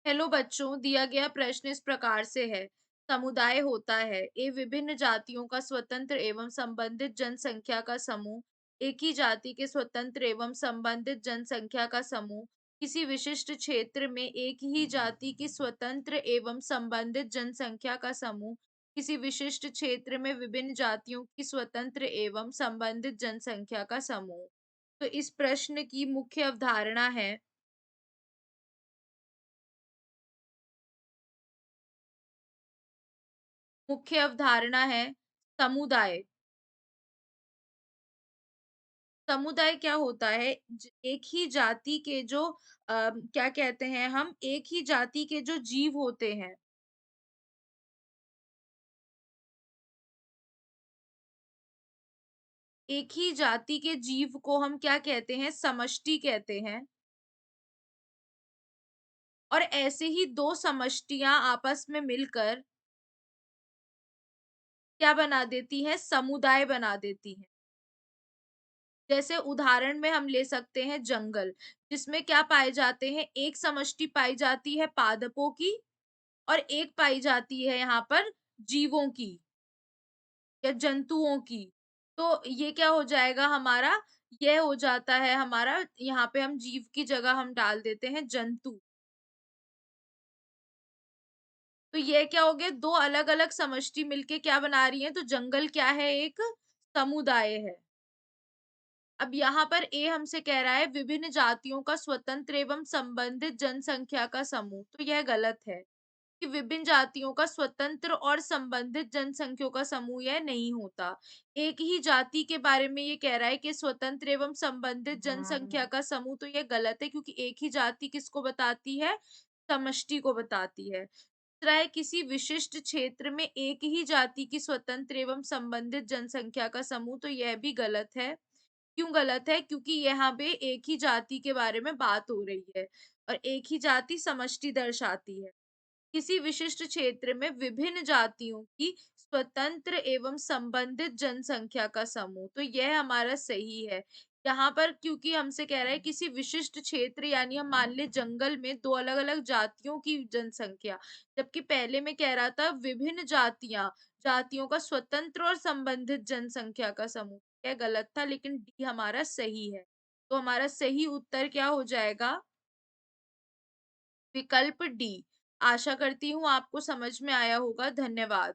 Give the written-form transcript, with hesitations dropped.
Hello बच्चों, दिया गया प्रश्न इस प्रकार से है। समुदाय होता है ए विभिन्न जातियों का स्वतंत्र एवं संबंधित जनसंख्या का समूह। एक ही जाति के स्वतंत्र एवं संबंधित जनसंख्या का समूह किसी विशिष्ट क्षेत्र में एक ही जाति की स्वतंत्र एवं संबंधित जनसंख्या का समूह किसी विशिष्ट क्षेत्र में विभिन्न जातियों की स्वतंत्र एवं संबंधित जनसंख्या का समूह। तो इस प्रश्न की मुख्य अवधारणा है। मुख्य अवधारणा है समुदाय। समुदाय क्या होता है? एक ही जाति के जो क्या कहते हैं हम, एक ही जाति के जो जीव होते हैं, एक ही जाति के जीव को हम क्या कहते हैं? समष्टि कहते हैं। और ऐसे ही दो समष्टियां आपस में मिलकर क्या बना देती हैं? समुदाय बना देती हैं। जैसे उदाहरण में हम ले सकते हैं जंगल, जिसमें क्या पाए जाते हैं? एक समष्टि पाई जाती है पादपों की और एक पाई जाती है यहाँ पर जीवों की या जंतुओं की। तो ये क्या हो जाएगा हमारा? ये हो जाता है हमारा, यहाँ पे हम जीव की जगह हम डाल देते हैं जंतु। तो ये क्या हो गया? दो अलग-अलग समष्टि मिलके क्या बना रही है? तो जंगल क्या है? एक समुदाय है। अब यहाँ पर ए हमसे कह रहा है विभिन्न जातियों का स्वतंत्र एवं संबंधित जनसंख्या का समूह। तो यह गलत है कि विभिन्न जातियों का स्वतंत्र और संबंधित जनसंख्या का समूह यह नहीं होता। एक ही जाति के बारे में ये कह रहा है कि स्वतंत्र एवं संबंधित जनसंख्या का समूह, तो ये गलत है क्योंकि एक ही जाति किसको बताती है? समष्टि को बताती है। दूसरा है किसी विशिष्ट क्षेत्र में एक ही जाति की स्वतंत्र एवं संबंधित जनसंख्या का समूह, तो यह भी गलत है। क्यों गलत है? क्योंकि यहाँ पे एक ही जाति के बारे में बात हो रही है और एक ही जाति समष्टि दर्शाती है। किसी विशिष्ट क्षेत्र में विभिन्न जातियों की स्वतंत्र एवं संबंधित जनसंख्या का समूह, तो यह हमारा सही है। यहाँ पर क्योंकि हमसे कह रहा है किसी विशिष्ट क्षेत्र, यानी हम मान ले जंगल में दो अलग अलग जातियों की जनसंख्या, जबकि पहले में कह रहा था विभिन्न जातियों का स्वतंत्र और संबंधित जनसंख्या का समूह। यह गलत था, लेकिन डी हमारा सही है। तो हमारा सही उत्तर क्या हो जाएगा? विकल्प डी। आशा करती हूँ आपको समझ में आया होगा। धन्यवाद।